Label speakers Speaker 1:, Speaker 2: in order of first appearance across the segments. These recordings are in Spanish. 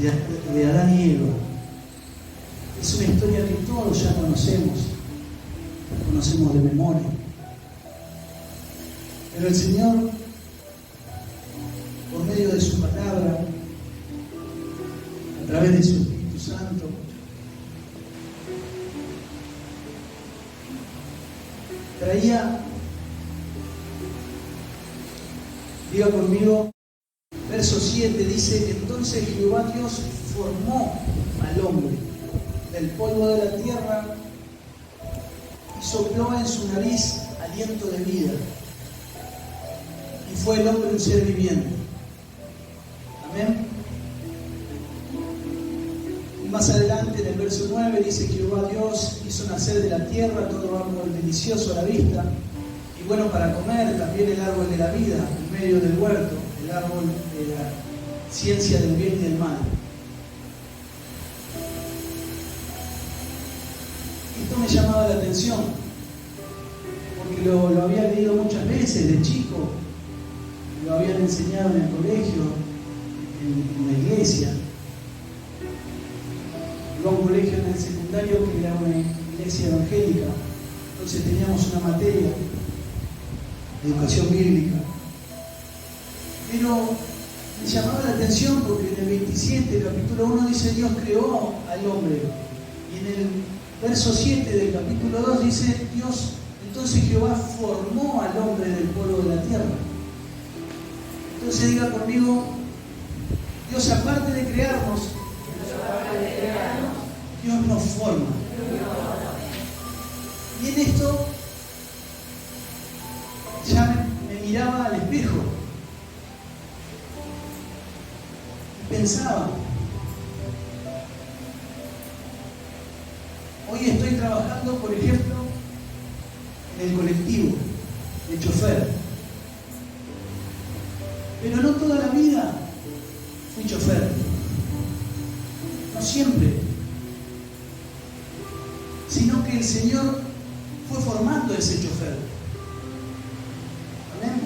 Speaker 1: de Adán y Eva. Es una historia que todos ya conocemos de memoria. Pero el Señor, por medio de su palabra, a través de su Espíritu Santo, traía, diga conmigo, verso 7 dice: entonces Jehová Dios formó al hombre del polvo de la tierra y sopló en su nariz aliento de vida, y fue el hombre un ser viviente. Amén. Y más adelante en el verso 9 dice: Jehová Dios hizo nacer de la tierra todo árbol delicioso a la vista y bueno para comer, también el árbol de la vida en medio del huerto, el árbol de la ciencia del bien y del mal. Esto me llamaba la atención, porque lo había leído muchas veces de chico, lo habían enseñado en el colegio, en la iglesia. Iba a un colegio en el secundario que era una iglesia evangélica, entonces teníamos una materia de educación bíblica. Pero me llamaba la atención porque en el 27, capítulo 1, dice: Dios creó al hombre. Y en el verso 7 del capítulo 2 dice: Dios, entonces Jehová formó al hombre del polvo de la tierra. Entonces diga conmigo: Dios, aparte de crearnos, Dios nos forma. Y en esto ya me miraba al espejo y pensaba: hoy estoy trabajando, por ejemplo, en el colectivo de chofer, pero no toda la vida fui chofer, no siempre, sino que el Señor fue formando ese chofer. Amén.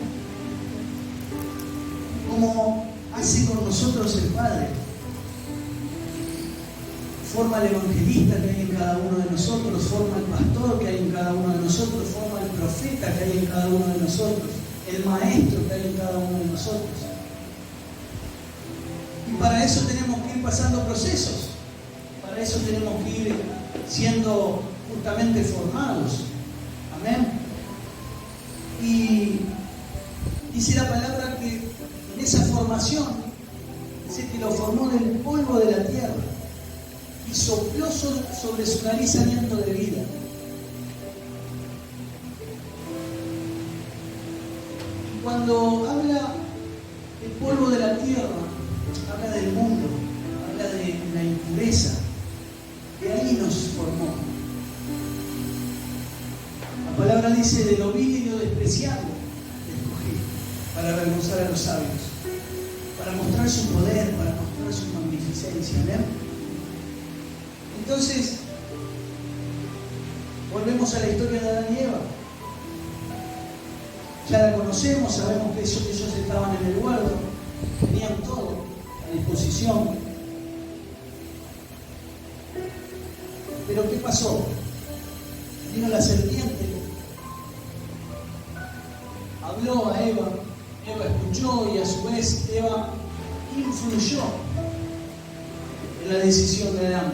Speaker 1: Como hace con nosotros el Padre. Forma al evangelista que hay en cada uno de nosotros, forma al pastor que hay en cada uno de nosotros, forma al profeta que hay en cada uno de nosotros, el maestro que hay en cada uno de nosotros. Y para eso tenemos que ir pasando procesos, para eso tenemos que ir siendo justamente formados. Amén. Y dice la palabra que en esa formación, dice que lo formó del polvo de la tierra y sopló sobre su nariz aliento de vida. Y cuando habla del polvo de la tierra, habla del mundo, habla de la impureza. De ahí nos formó. La palabra dice: de lo vil y lo despreciado te escogí para avergonzar a los sabios, para mostrar su poder, para mostrar su magnificencia. ¿Ven? Entonces, volvemos a la historia de Adán y Eva. Ya la conocemos, sabemos que ellos estaban en el huerto, tenían todo a disposición. Pero ¿qué pasó? Vino la serpiente, habló a Eva, Eva escuchó y a su vez Eva influyó en la decisión de Adán.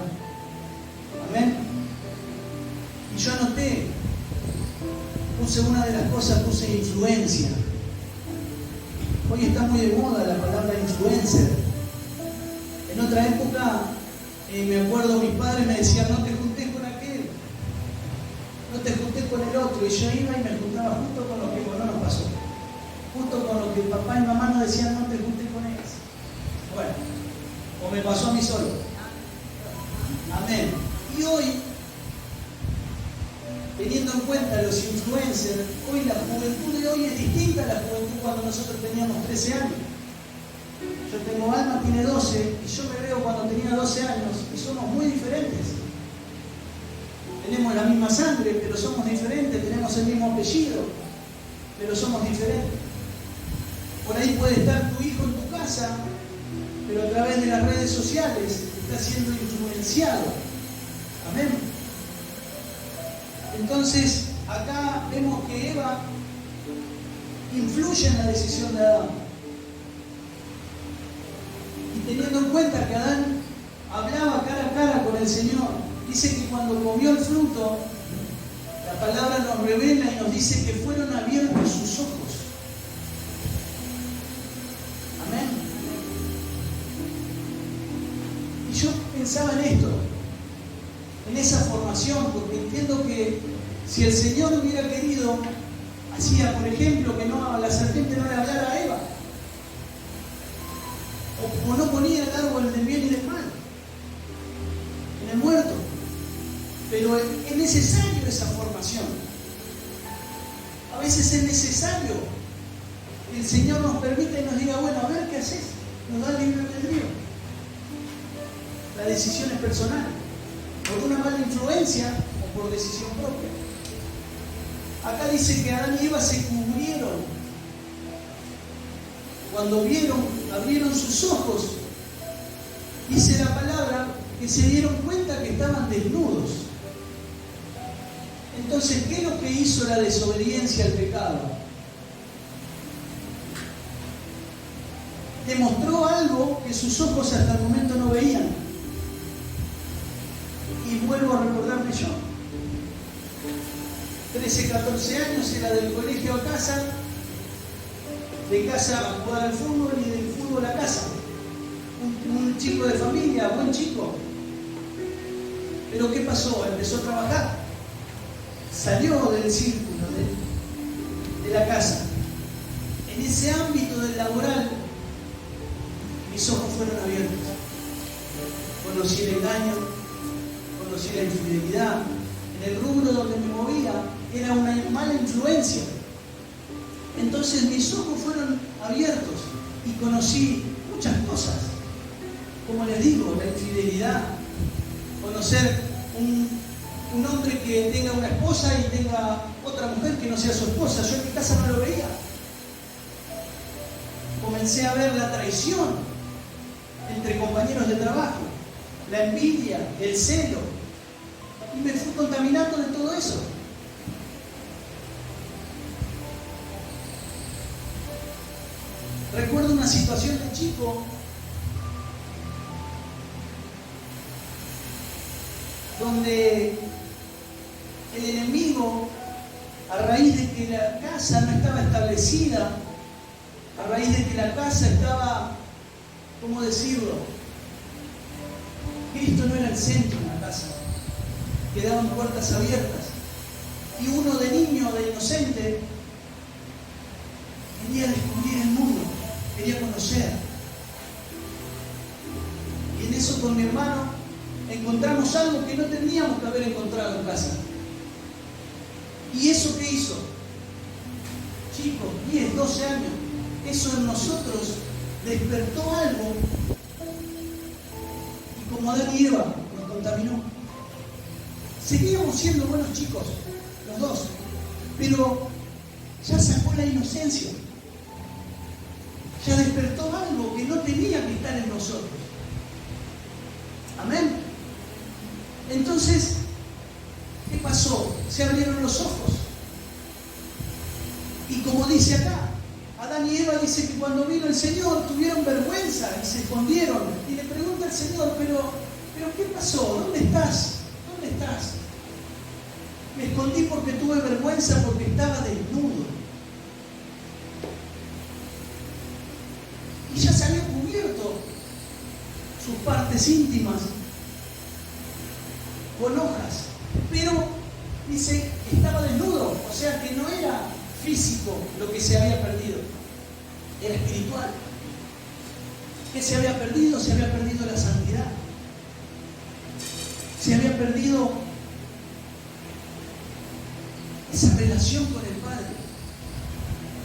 Speaker 1: Amén. Y yo anoté, puse una de las cosas, puse influencia. Hoy está muy de moda la palabra influencer. En otra época, me acuerdo, mis padres me decían: no te juntes con aquel, no te juntes con el otro. Y yo iba y me juntaba justo con lo que no nos pasó, justo con lo que papá y mamá nos decían: no te juntes con ellos. Bueno, o me pasó a mí solo. Amén. Y hoy, teniendo en cuenta los influencers, hoy la juventud de hoy es distinta a la juventud cuando nosotros teníamos 13 años. Yo tengo Alma, tiene 12, y yo me veo cuando tenía 12 años, y somos muy diferentes. Tenemos la misma sangre, pero somos diferentes, tenemos el mismo apellido, pero somos diferentes. Por ahí puede estar tu hijo en tu casa pero a través de las redes sociales está siendo influenciado. Amén. Entonces, acá vemos que Eva influye en la decisión de Adán. Y teniendo en cuenta que Adán hablaba cara a cara con el Señor, dice que cuando comió el fruto, la palabra nos revela y nos dice que fueron abiertos sus ojos. Amén. Y yo pensaba en esto, en esa formación, porque entiendo que si el Señor hubiera querido, hacía, por ejemplo, que la serpiente no le hablara a Eva, o no ponía el árbol del bien y del mal en el muerto. Pero es necesario esa formación. A veces es necesario que el Señor nos permita y nos diga, bueno, a ver qué haces. Nos da el libre albedrío. La decisión es personal, por una mala influencia o por decisión propia. Acá dice que Adán y Eva se cubrieron. Cuando abrieron sus ojos, dice la palabra que se dieron cuenta que estaban desnudos. Entonces, ¿qué es lo que hizo la desobediencia al pecado? Demostró algo que sus ojos hasta el momento no veían. Y vuelvo a recordarme yo. 13, 14 años, era del colegio a casa, de casa a jugar al fútbol y del fútbol a casa. Un chico de familia, buen chico. Pero ¿qué pasó? Empezó a trabajar. Salió del círculo de la casa. En ese ámbito del laboral, mis ojos fueron abiertos. Conocí el engaño, conocí la infidelidad. En el rubro donde me movía era una mala influencia. Entonces mis ojos fueron abiertos y conocí muchas cosas. Como les digo, la infidelidad, conocer un hombre que tenga una esposa y tenga otra mujer que no sea su esposa. Yo en mi casa no lo veía. Comencé a ver la traición entre compañeros de trabajo, la envidia, el celo, y me fui contaminando de todo eso. Recuerdo una situación de chico donde el enemigo, a raíz de que la casa no estaba establecida, a raíz de que la casa estaba, ¿cómo decirlo? Cristo no era el centro de la casa, quedaban puertas abiertas. Y uno de niño, de inocente, quería descubrir el mundo, quería conocer. Y en eso con mi hermano encontramos algo que no teníamos que haber encontrado en casa. ¿Y eso qué hizo? Chicos, 10, 12 años, eso en nosotros despertó algo y como Adán y Eva nos contaminó. Seguíamos siendo buenos chicos, los dos, pero ya sacó la inocencia, ya despertó algo que no tenía que estar en nosotros. Amén. Entonces, ¿qué pasó? Se abrieron los ojos. Y como dice acá, Adán y Eva dice que cuando vino el Señor tuvieron vergüenza y se escondieron. Y le pregunta al Señor, pero ¿qué pasó? ¿Dónde estás? ¿Dónde estás? Me escondí porque tuve vergüenza porque estaba desnudo. Y ya se había cubierto sus partes íntimas con hojas, pero dice que estaba desnudo, o sea que no era físico lo que se había perdido, era espiritual. ¿Qué se había perdido? Se había perdido la santidad, se había perdido esa relación con el Padre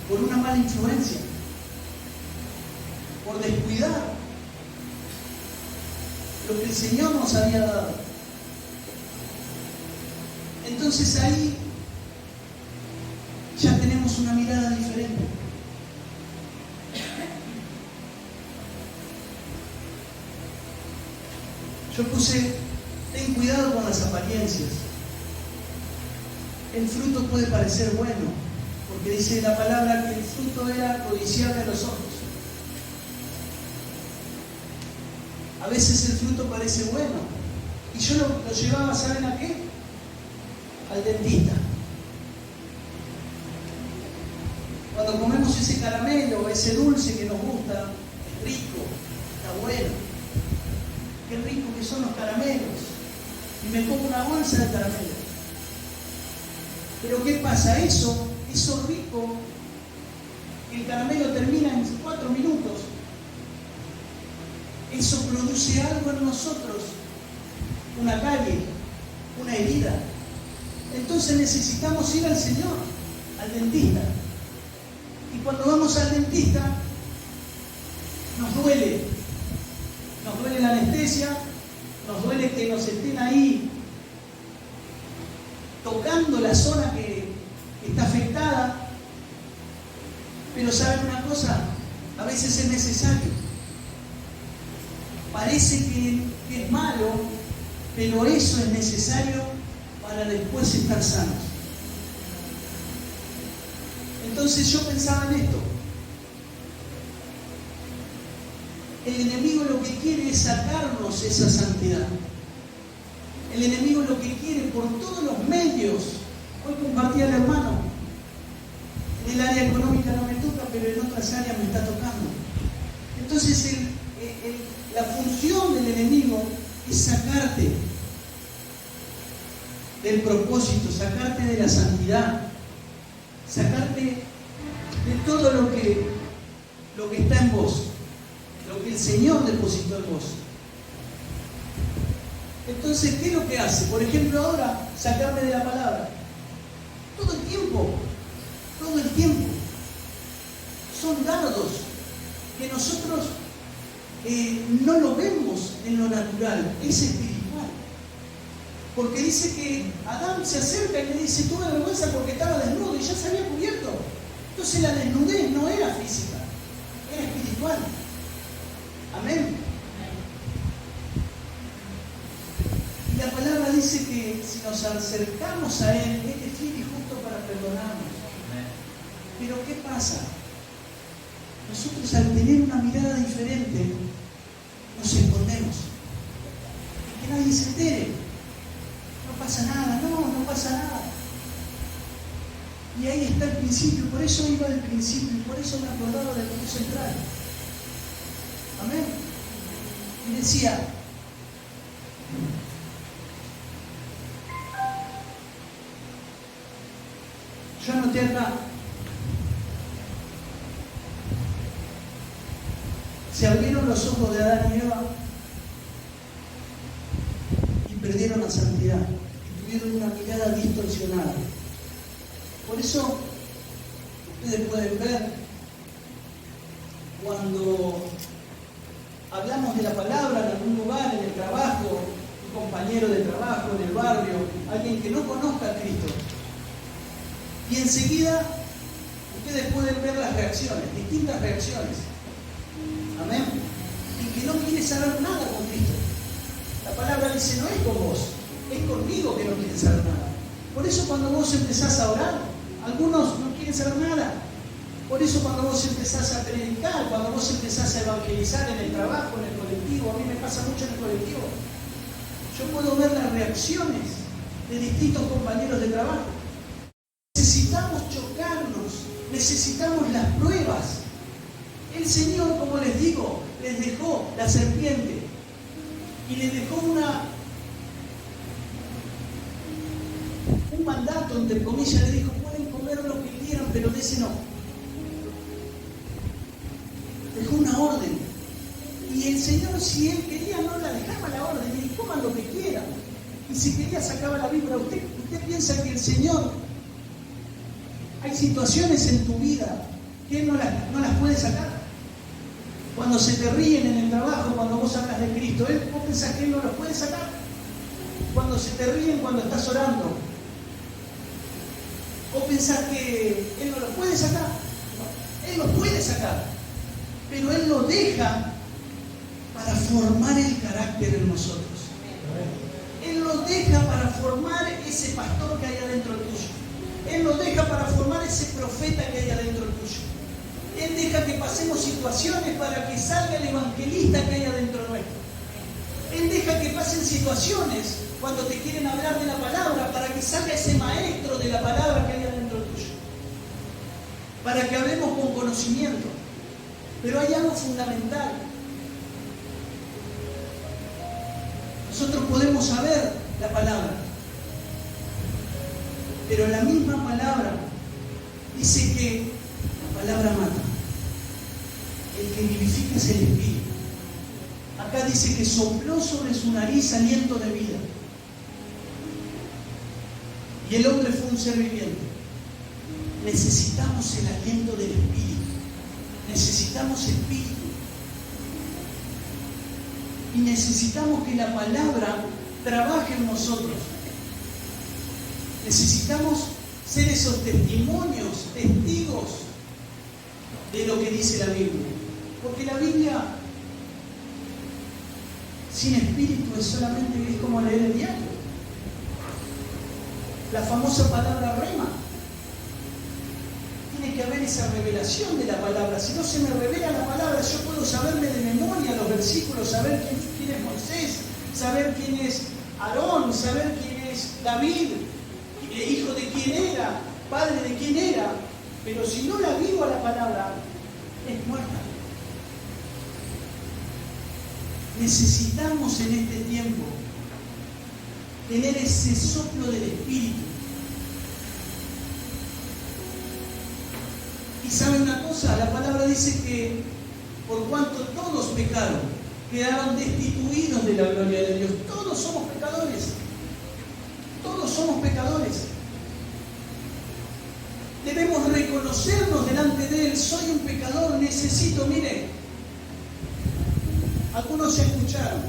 Speaker 1: por una mala influencia, por descuidar lo que el Señor nos había dado. Entonces ahí ya tenemos una mirada diferente. Yo puse, ten cuidado con las apariencias. El fruto puede parecer bueno, porque dice la palabra que el fruto era codiciable a los ojos. A veces el fruto parece bueno. Y yo lo llevaba, ¿saben a qué? Al dentista. Cuando comemos ese caramelo, ese dulce que nos gusta, es rico, está bueno. Qué rico que son los caramelos. Y me como una bolsa de caramelos. Pero ¿qué pasa? Eso rico, el caramelo termina en 4 minutos. Eso produce algo en nosotros, una carie, una herida. Entonces necesitamos ir al Señor, al dentista. Y cuando vamos al dentista, nos duele la anestesia, nos duele que nos estén ahí tocando la zona que está afectada. Pero ¿saben una cosa? A veces es necesario. Parece que es malo, pero eso es necesario para después estar sanos. Entonces yo pensaba en esto. El enemigo lo que quiere es sacarnos esa santidad. El enemigo lo que quiere por todos los medios. Hoy compartía al hermano. En el área económica no me toca, pero en otras áreas me está tocando. Entonces la función del enemigo es sacarte del propósito, sacarte de la santidad, sacarte de todo lo que está en vos, lo que el Señor depositó en vos. Entonces, ¿qué es lo que hace? Por ejemplo, ahora, sacarme de la palabra. Todo el tiempo. Son dardos que nosotros no lo vemos en lo natural, es espiritual. Porque dice que Adán se acerca y le dice, tuve vergüenza porque estaba desnudo y ya se había cubierto. Entonces la desnudez no era física, era espiritual. Amén. Y la palabra dice que si nos acercamos a Él, Él es fiel y justo para perdonarnos. Pero ¿qué pasa? Nosotros al tener una mirada diferente, nos escondemos. Y que nadie se entere. No pasa nada, no pasa nada. Y ahí está el principio, por eso iba del principio, y por eso me acordaba del punto central. Amén. Y decía, yo anoté acá, se abrieron los ojos de Adán y Eva y perdieron la santidad y tuvieron una mirada distorsionada. Por eso ustedes pueden ver cuando hablamos de la palabra en algún lugar, en el trabajo, un compañero de trabajo, en el barrio, alguien que no conozca a Cristo. Y enseguida ustedes pueden ver las reacciones, distintas reacciones. Amén. Y que no quiere saber nada con Cristo. La palabra dice, no es con vos, es conmigo que no quiere saber nada. Por eso cuando vos empezás a orar, algunos no quieren saber nada. Por eso cuando vos empezás a predicar, cuando vos empezás a evangelizar en el trabajo, en el colectivo, a mí me pasa mucho en el colectivo, yo puedo ver las reacciones de distintos compañeros de trabajo. Necesitamos chocarnos, necesitamos las pruebas. El Señor, como les digo, les dejó la serpiente y les dejó un mandato, entre comillas, le dijo, pueden comer lo que quieran, pero de ese no. Dejó una orden. Y el Señor, si Él quería, no la dejaba la orden, y coman lo que quieran. Y si quería, sacaba la Biblia. ¿Usted piensa que el Señor, hay situaciones en tu vida que Él no las puede sacar? Cuando se te ríen en el trabajo, cuando vos hablas de Cristo, ¿vos pensás que Él no los puede sacar? Cuando se te ríen cuando estás orando, ¿vos pensás que Él no los puede sacar? No, Él los puede sacar, pero Él lo deja para formar el carácter en nosotros. deja para formar ese pastor que hay adentro tuyo. Él nos deja para formar ese profeta que hay adentro tuyo. Él deja que pasemos situaciones para que salga el evangelista que hay adentro nuestro. Él deja que pasen situaciones cuando te quieren hablar de la palabra para que salga ese maestro de la palabra que hay adentro tuyo. Para que hablemos con conocimiento. Pero hay algo fundamental. Nosotros podemos saber la palabra, pero la misma palabra dice que la palabra mata. El que vivifica es el Espíritu. Acá dice que sopló sobre su nariz aliento de vida. Y el hombre fue un ser viviente. Necesitamos el aliento del Espíritu. Necesitamos Espíritu. Y necesitamos que la palabra trabaje en nosotros. Necesitamos ser esos testimonios, testigos de lo que dice la Biblia. Porque la Biblia sin espíritu es como leer el diario. La famosa palabra rema. Tiene que haber esa revelación de la palabra. Si no se me revela la palabra, yo puedo saberme de memoria los versículos, saber quién es Moisés, saber quién es Aarón, saber quién es David, hijo de quién era, padre de quién era. Pero si no la vivo a la palabra, es muerta. Necesitamos en este tiempo tener ese soplo del Espíritu. Y sabe una cosa, la palabra dice que por cuanto todos pecaron, quedaron destituidos de la gloria de Dios. Todos somos pecadores. Todos somos pecadores. Debemos reconocernos delante de Él. Soy un pecador, necesito, mire. Algunos ya escucharon.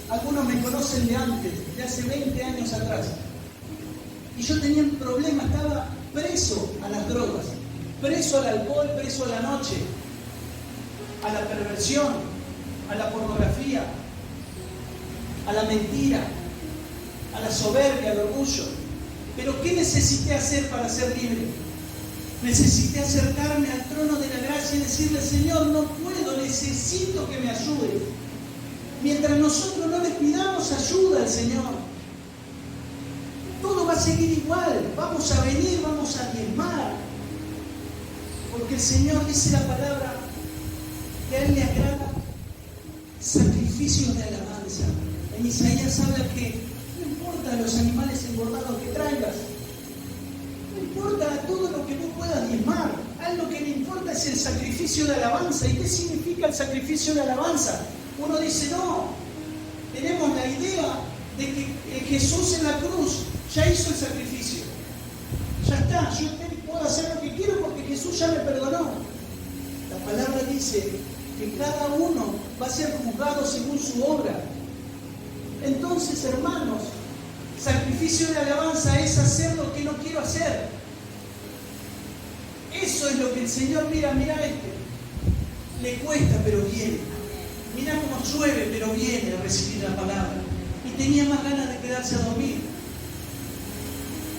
Speaker 1: Algunos me conocen de antes, de hace 20 años atrás. Y yo tenía un problema, estaba preso a las drogas, preso al alcohol, preso a la noche, a la perversión, a la pornografía, a la mentira, a la soberbia, al orgullo. Pero ¿qué necesité hacer para ser libre? Necesité acercarme al trono de la gracia y decirle: Señor, no puedo, necesito que me ayude. Mientras nosotros no le pidamos ayuda al Señor, todo va a seguir igual. Vamos a venir, vamos a diezmar. Porque el Señor dice la palabra que a Él le agrada sacrificios de alabanza. En Isaías habla que no importa los animales engordados que traigas, no importa todo lo que tú puedas diezmar, a Él lo que le importa es el sacrificio de alabanza. ¿Y qué significa el sacrificio de alabanza? Uno dice: no, tenemos la idea de que Jesús en la cruz ya hizo el sacrificio. Ya está, yo puedo hacer lo que quiero porque Jesús ya me perdonó. La palabra dice que cada uno va a ser juzgado según su obra. Entonces, hermanos, sacrificio de alabanza es hacer lo que no quiero hacer. Eso es lo que el Señor mira le cuesta, pero viene. Mira cómo llueve, pero viene a recibir la palabra. Y tenía más ganas de quedarse a dormir.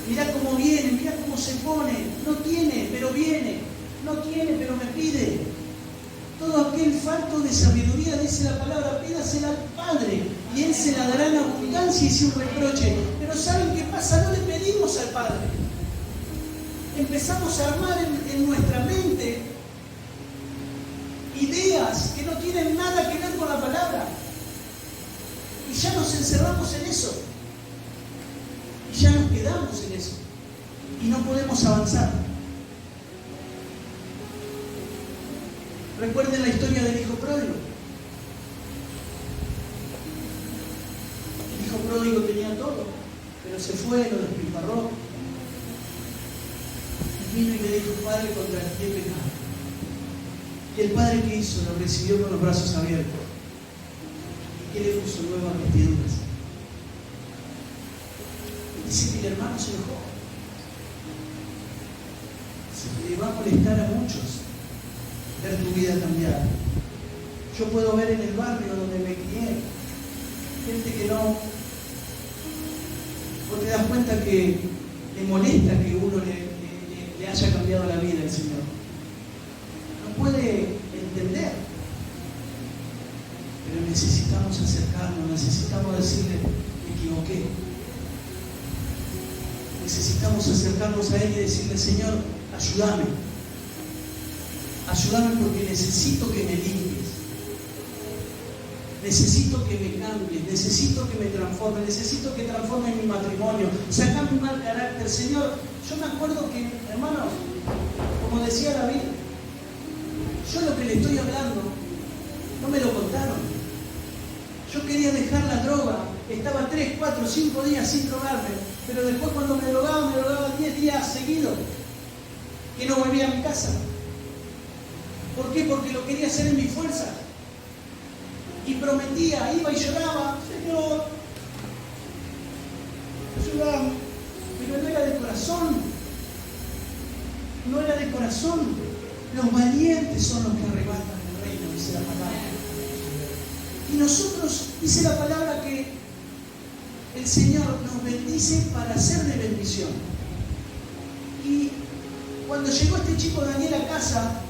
Speaker 1: Mira cómo viene, mira cómo se pone. No tiene, pero viene. No tiene, pero me pide. Todo aquel falto de sabiduría, dice la palabra, pídasela al Padre y Él se la dará en abundancia y sin reproche. Pero ¿saben qué pasa? No le pedimos al Padre. Empezamos a armar en nuestra mente ideas que no tienen nada que ver con la palabra. Y ya nos encerramos en eso. Y ya nos quedamos en eso. Y no podemos avanzar. Recuerden la historia del hijo pródigo. El hijo pródigo tenía todo, pero se fue, lo despilfarró. Y vino y le dijo: Padre, contra ti he pecado. Y el padre, ¿qué hizo? Lo recibió con los brazos abiertos. ¿Y qué le puso? Nuevas vestiduras. Dice que el hermano se enojó. Se le va a molestar a muchos ver tu vida cambiada. Yo puedo ver en el barrio donde me crié gente que ¿O te das cuenta que le molesta que uno le haya cambiado la vida al Señor? No puede entender. Pero necesitamos acercarnos, necesitamos decirle, me equivoqué. Necesitamos acercarnos a Él y decirle, Señor, ayúdame. Ayúdame porque necesito que me limpies. Necesito que me cambies, necesito que me transforme, necesito que transforme mi matrimonio, saca mi mal carácter. Señor, yo me acuerdo que, hermanos, como decía David, yo lo que le estoy hablando, no me lo contaron. Yo quería dejar la droga, estaba 3, 4, 5 días sin drogarme, pero después cuando me drogaba 10 días seguidos, que no volvía a mi casa. ¿Por qué? Porque lo quería hacer en mi fuerza. Y prometía, iba y lloraba, Señor, ayúdame, pero no era de corazón, no era de corazón. Los valientes son los que arrebatan el reino, dice la palabra. Y nosotros, dice la palabra que el Señor nos bendice para ser de bendición. Y cuando llegó este chico Daniel a casa,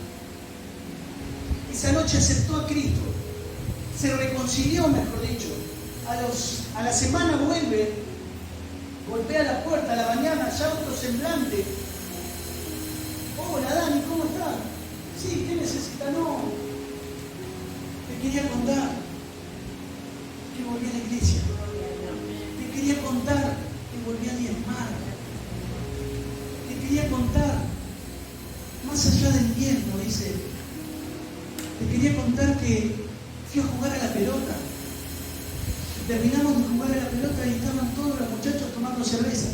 Speaker 1: esa noche aceptó a Cristo. Se reconcilió, mejor dicho. A la semana vuelve, golpea la puerta a la mañana, ya otro semblante. Hola Dani, ¿cómo estás? Sí, ¿qué necesita? No. Te quería contar que volví a la iglesia. Te quería contar que volví a diezmar. Te quería contar, más allá del invierno, dice. Te quería contar que fui a jugar a la pelota. Terminamos de jugar a la pelota y estaban todos los muchachos tomando cerveza.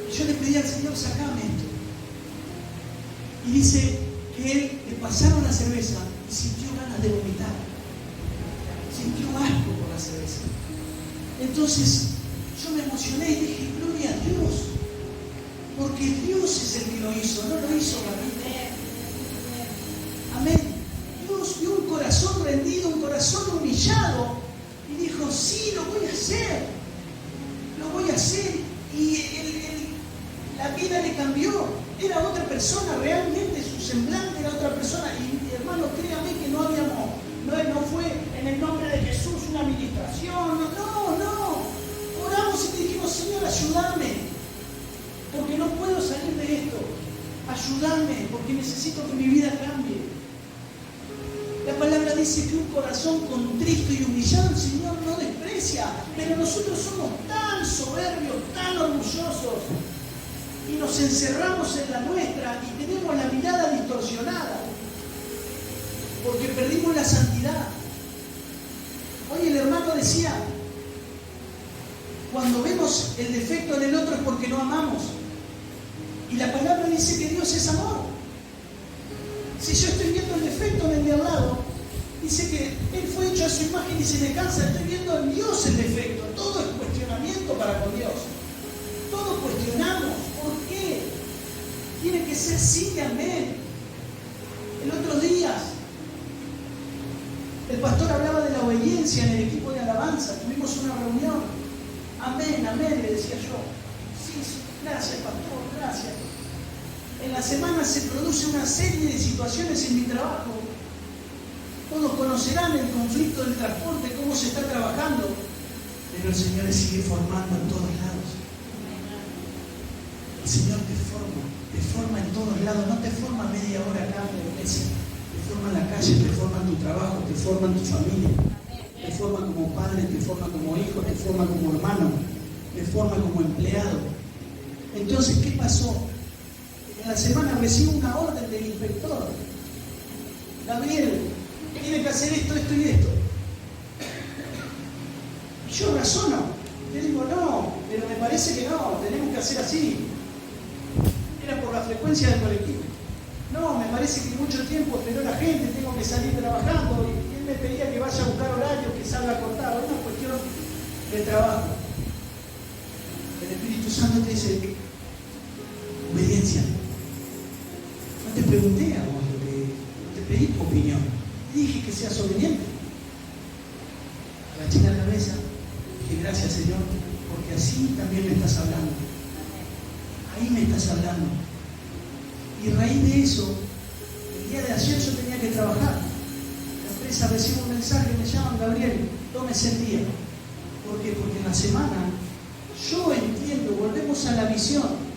Speaker 1: Y yo le pedí al Señor, sacame esto. Y dice que él le pasaron la cerveza y sintió ganas de vomitar. Sintió asco por la cerveza. Entonces yo me emocioné y dije, gloria a Dios. Porque Dios es el que lo hizo, no lo hizo David. Amén. Dios vio un corazón rendido, un corazón humillado y dijo, sí, lo voy a hacer. Lo voy a hacer. Y la vida le cambió. Era otra persona, realmente su semblante era otra persona. Y hermano, créame que no fue en el nombre de Jesús una administración. No. Oramos y dijimos, Señor, ayúdame. Porque no puedo salir de esto. Ayúdame, porque necesito que mi vida cambie. La palabra dice que un corazón contrito y humillado el Señor no desprecia, pero nosotros somos tan soberbios, tan orgullosos, y nos encerramos en la nuestra y tenemos la mirada distorsionada, porque perdimos la santidad. Hoy el hermano decía, cuando vemos el defecto en el otro es porque no amamos, y la palabra dice que Dios es amor. Si yo estoy viendo el defecto en el de al lado, dice que Él fue hecho a su imagen y semejanza. Estoy viendo en Dios el defecto. Todo es cuestionamiento para con Dios. Todo cuestionamos. ¿Por qué? Tiene que ser sí y amén. El otro día, el pastor hablaba de la obediencia en el equipo de alabanza. Tuvimos una reunión. Amén, le decía yo. Sí, gracias, pastor, gracias. En la semana se produce una serie de situaciones en mi trabajo. Todos conocerán el conflicto del transporte, cómo se está trabajando. Pero el Señor le sigue formando en todos lados. El Señor te forma en todos lados. No te forma media hora acá en la iglesia. Te forma en la calle, te forma en tu trabajo, te forma en tu familia. Te forma como padre, te forma como hijo, te forma como hermano, te forma como empleado. Entonces, ¿qué pasó? En la semana recibo una orden del inspector. Gabriel, tiene que hacer esto, esto y esto. Y yo razono. Le digo, no, pero me parece que no, tenemos que hacer así. Era por la frecuencia del colectivo. No, me parece que mucho tiempo esperó la gente, tengo que salir trabajando. Y él me pedía que vaya a buscar horarios, que salga a cortar. Es una cuestión de trabajo. El Espíritu Santo te dice, obediencia. No te pregunté a vos, no te pedí tu opinión. Te dije que seas obediente. Agaché la cabeza, dije gracias Señor, porque así también me estás hablando. Ahí me estás hablando. Y a raíz de eso, el día de ayer yo tenía que trabajar. La empresa recibe un mensaje, me llaman: Gabriel, tómese el día. ¿Por qué? Porque en la semana yo entiendo, volvemos a la visión.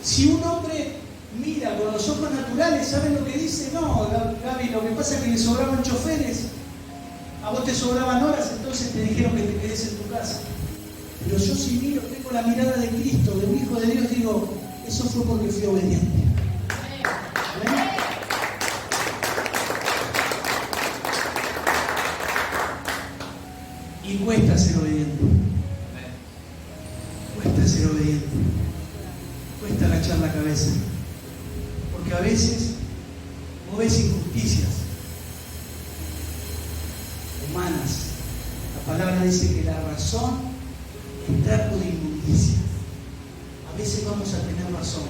Speaker 1: Si un hombre mira con los ojos naturales, ¿saben lo que dice? No, Gaby, lo que pasa es que le sobraban choferes, a vos te sobraban horas, entonces te dijeron que te quedes en tu casa. Pero yo, si miro, tengo la mirada de Cristo, de un hijo de Dios, digo, eso fue porque fui obediente. ¿Amén? Y cuesta ser obediente. Cuesta ser obediente. Cuesta agachar la cabeza. Porque a veces vos ves injusticias humanas. La palabra dice que la razón es trapo de inmundicia. A veces vamos a tener razón.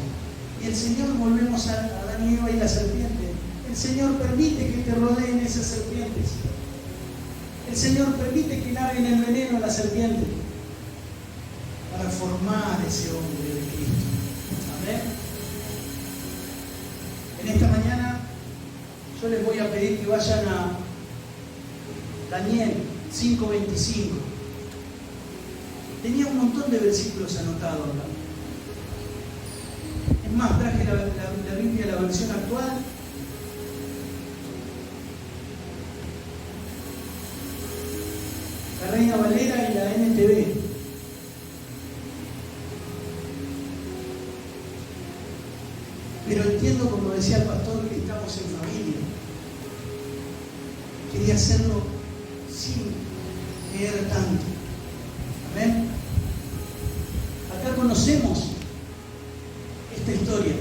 Speaker 1: Y el Señor, volvemos a Adán y Eva y la serpiente. El Señor permite que te rodeen esas serpientes. El Señor permite que larguen el veneno a la serpiente para formar ese hombre de Cristo. Amén. En esta mañana yo les voy a pedir que vayan a Daniel 5:25. Tenía un montón de versículos anotados acá. Es más, traje la Biblia, la versión actual. La Reina Valera y la NTV. Pero entiendo, como decía el pastor, que estamos en familia. Quería hacerlo sin leer tanto. Amén. Acá conocemos esta historia.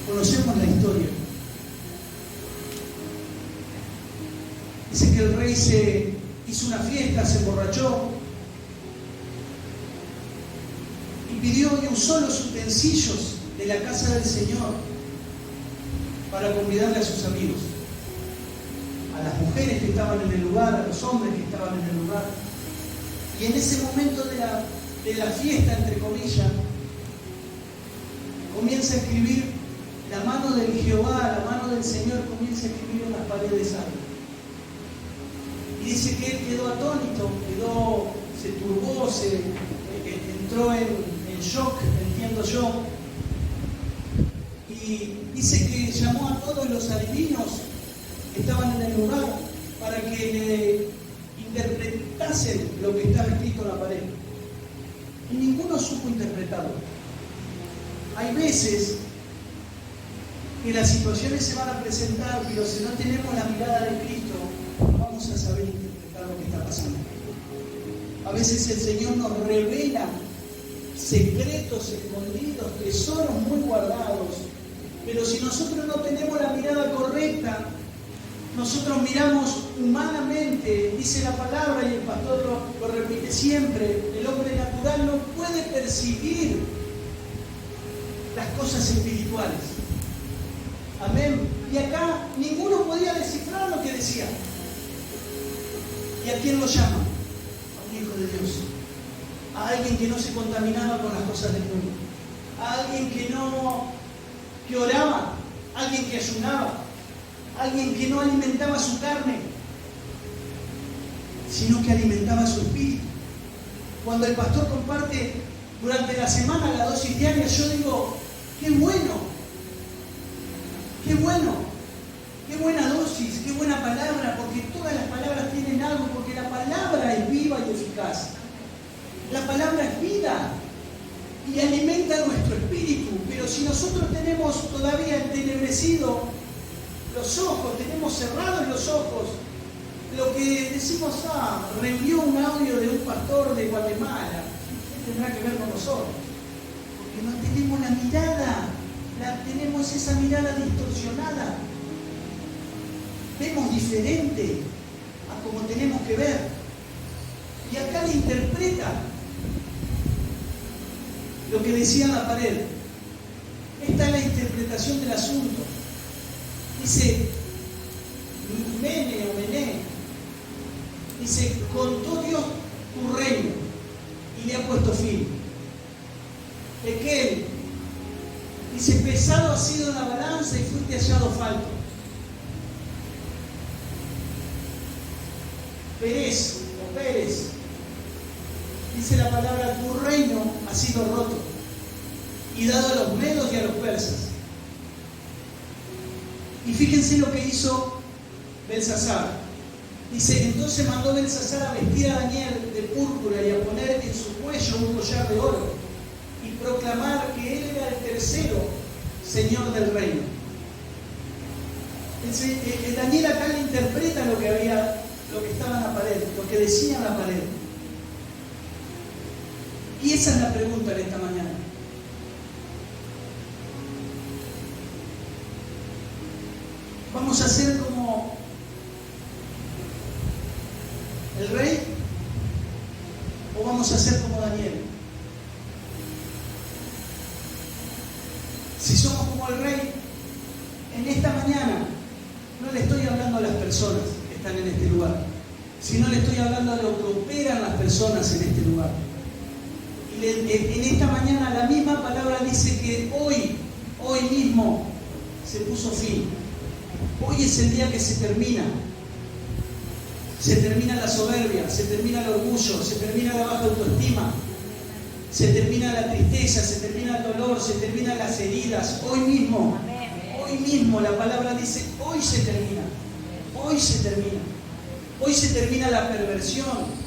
Speaker 1: Conocemos la historia. Dice que el rey se hizo una fiesta, se emborrachó y pidió y usó los utensilios de la casa del Señor para convidarle a sus amigos, a las mujeres que estaban en el lugar, a los hombres que estaban en el lugar. Y en ese momento de la fiesta, entre comillas, comienza a escribir la mano del Jehová, la mano del Señor comienza a escribir en las paredes altas. Y dice que él quedó atónito, se turbó, entró en shock, entiendo yo. Y dice que llamó a todos los adivinos que estaban en el lugar para que le interpretasen lo que estaba escrito en la pared. Y ninguno supo interpretarlo. Hay veces que las situaciones se van a presentar, pero si no tenemos la mirada de Cristo, no vamos a saber interpretar lo que está pasando. A veces el Señor nos revela secretos escondidos, tesoros muy guardados, pero si nosotros no tenemos la mirada correcta, nosotros miramos humanamente, dice la palabra y el pastor lo repite siempre, el hombre natural no puede percibir las cosas espirituales. Amén. Y acá ninguno podía descifrar lo que decía. ¿Y a quién lo llama? A un hijo de Dios. A alguien que no se contaminaba con las cosas del mundo. A alguien que oraba. A alguien que ayunaba. A alguien que no alimentaba su carne, sino que alimentaba su espíritu. Cuando el pastor comparte durante la semana la dosis diaria, yo digo, qué bueno. Qué bueno, qué buena dosis, qué buena palabra, porque todas las palabras tienen algo, porque la palabra es viva y eficaz. La palabra es vida y alimenta nuestro espíritu, pero si nosotros tenemos todavía entenebrecido los ojos, tenemos cerrados los ojos, lo que decimos, reenvió un audio de un pastor de Guatemala, ¿qué tendrá que ver con nosotros? Porque no tenemos la mirada. Tenemos esa mirada distorsionada. Vemos diferente a como tenemos que ver. Y acá le interpreta lo que decía en la pared. Esta es la interpretación del asunto. Dice, Mene o Mené, Dice, contó Dios tu reino y le ha puesto fin. Ezequiel, dice, pesado ha sido la balanza y fuiste hallado falto. Pérez, dice la palabra, tu reino ha sido roto y dado a los medos y a los persas. Y fíjense lo que hizo Belsasar. Dice, entonces mandó Belsasar a vestir a Daniel de púrpura y a poner en su cuello un collar de oro y proclamar que él era el tercero señor del reino. Daniel acá le interpreta lo que estaba en la pared, lo que decía en la pared. Y esa es la pregunta de esta mañana. ¿Vamos a ser como el rey o vamos a ser como Daniel? Si somos como el rey, en esta mañana no le estoy hablando a las personas que están en este lugar, sino le estoy hablando a lo que operan las personas en este lugar. Y en esta mañana la misma palabra dice que hoy mismo se puso fin. Hoy es el día que se termina. Se termina la soberbia, se termina el orgullo, se termina la baja autoestima, se termina la tristeza, se termina el dolor, se terminan las heridas. Hoy mismo la palabra dice, hoy se termina. Hoy se termina. Hoy se termina la perversión.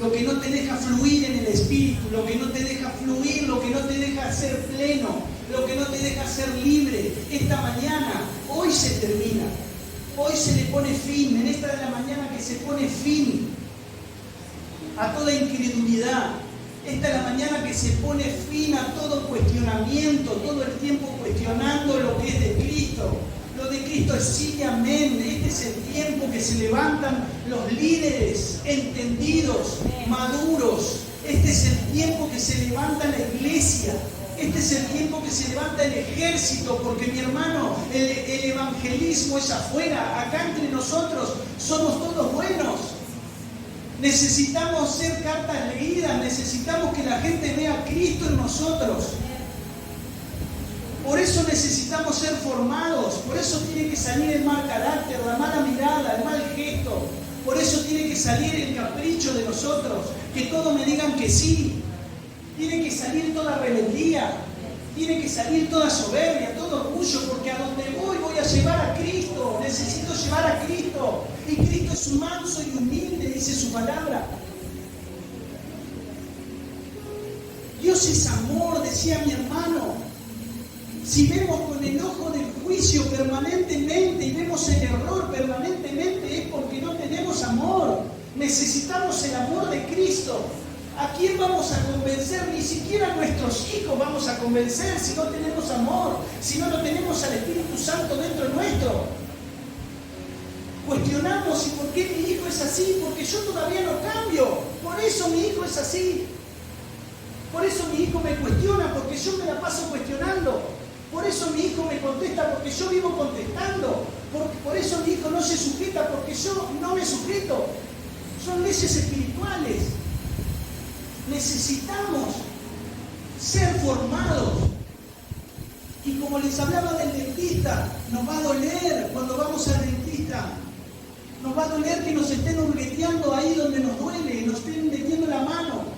Speaker 1: Lo que no te deja fluir en el espíritu, lo que no te deja fluir, lo que no te deja ser pleno, lo que no te deja ser libre. Esta mañana, hoy se termina. Hoy se le pone fin, en esta de la mañana que se pone fin a toda incredulidad. Esta es la mañana que se pone fin a todo cuestionamiento, todo el tiempo cuestionando lo que es de Cristo. Lo de Cristo es sí y amén. Este es el tiempo que se levantan los líderes entendidos, maduros. Este es el tiempo que se levanta la iglesia. Este es el tiempo que se levanta el ejército, porque mi hermano, el evangelismo es afuera. Acá entre nosotros somos todos buenos. Necesitamos ser cartas leídas, necesitamos que la gente vea a Cristo en nosotros. Por eso necesitamos ser formados, por eso tiene que salir el mal carácter, la mala mirada, el mal gesto. Por eso tiene que salir el capricho de nosotros, que todos me digan que sí. Tiene que salir toda rebeldía, tiene que salir toda soberbia, todo orgullo, porque a donde voy a llevar a Cristo, necesito llevar a Cristo. Y Cristo es manso y humilde, dice su palabra. Dios es amor, decía mi hermano. Si vemos con el ojo del juicio permanentemente y vemos el error permanentemente, es porque no tenemos amor. Necesitamos el amor de Cristo. ¿A quién vamos a convencer? Ni siquiera a nuestros hijos vamos a convencer si no tenemos amor, si no tenemos al Espíritu Santo dentro nuestro. Cuestionamos, ¿y por qué mi hijo es así? Porque yo todavía no cambio. Por eso mi hijo es así. Por eso mi hijo me cuestiona, porque yo me la paso cuestionando. Por eso mi hijo me contesta, porque yo vivo contestando. Por eso mi hijo no se sujeta, porque yo no me sujeto. Son leyes espirituales. Necesitamos ser formados. Y como les hablaba del dentista, nos va a doler cuando vamos al dentista. Nos va a doler que nos estén hurgueteando ahí donde nos duele, nos estén metiendo la mano.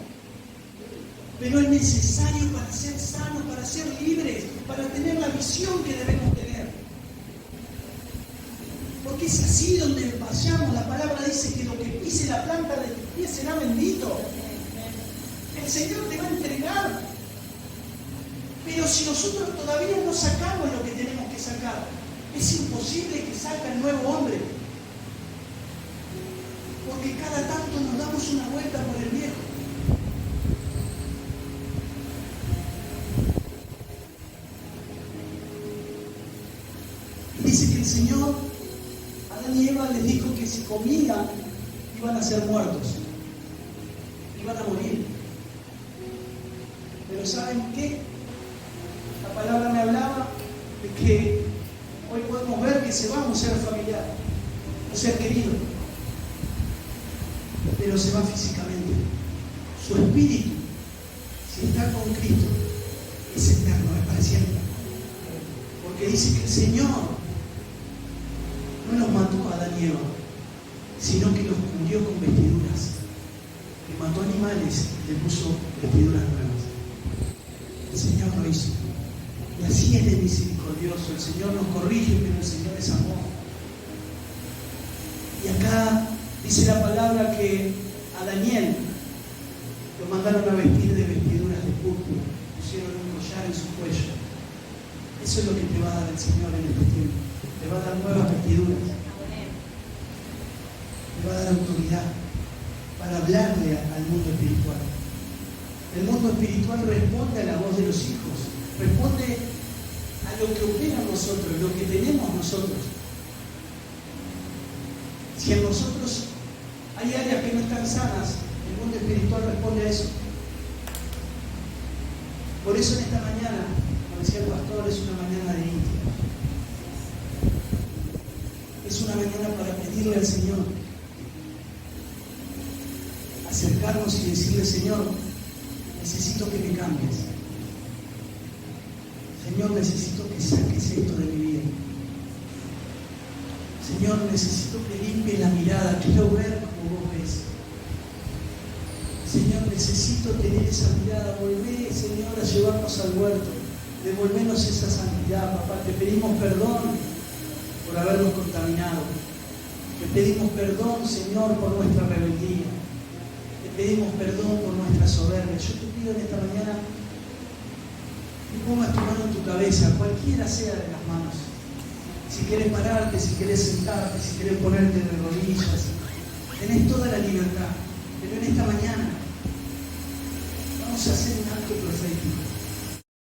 Speaker 1: Pero es necesario para ser sanos, para ser libres, para tener la visión que debemos tener. Porque es así donde vayamos. La palabra dice que lo que pise la planta de tus pies será bendito. El Señor te va a entregar. Pero si nosotros todavía no sacamos lo que tenemos que sacar, es imposible que salga el nuevo hombre. Porque cada tanto nos damos una vuelta por el viejo. Y dice que el Señor, Adán y Eva les dijo que si comían, iban a ser muertos. Iban a morir. Pero ¿saben qué? La palabra me hablaba de que hoy podemos ver que se va a un ser familiar, un ser querido. pero se va físicamente. Su espíritu, si está con Cristo, es eterno, es para siempre. Porque dice que el Señor no los mató a Adán y Eva, sino que los cubrió con vestiduras. Que mató animales y le puso vestiduras nuevas. El Señor lo hizo. Y así Él es misericordioso. El Señor nos corrige, pero el Señor es amor. Y acá dice la palabra que a Daniel lo mandaron a vestir de vestiduras de púrpura, pusieron un collar en su cuello. Eso es lo que te va a dar el Señor en este tiempo. Te va a dar nuevas vestiduras. Te va a dar autoridad para hablarle al mundo espiritual. El mundo espiritual responde a la voz de los hijos, responde a lo que opera nosotros, lo que tenemos nosotros. Si en nosotros hay áreas que no están sanas, el mundo espiritual responde a eso. Por eso en esta mañana, como decía el pastor, es una mañana de íntima. Es una mañana para pedirle al Señor, acercarnos y decirle: Señor, necesito que me cambies. Señor, necesito que saques esto de mi vida. Señor, necesito que limpies la mirada, quiero ver como vos ves. Señor, necesito tener esa mirada. Volvé, Señor, a llevarnos al huerto. Devolvernos esa santidad, papá. Te pedimos perdón por habernos contaminado. Te pedimos perdón, Señor, por nuestra rebeldía. Te pedimos perdón por nuestra soberbia. Yo te pido en esta mañana que pongas tu mano en tu cabeza, cualquiera sea de las manos. Si quieres pararte, si quieres sentarte, si quieres ponerte de rodillas, tenés toda la libertad. Pero en esta mañana vamos a hacer un acto profético.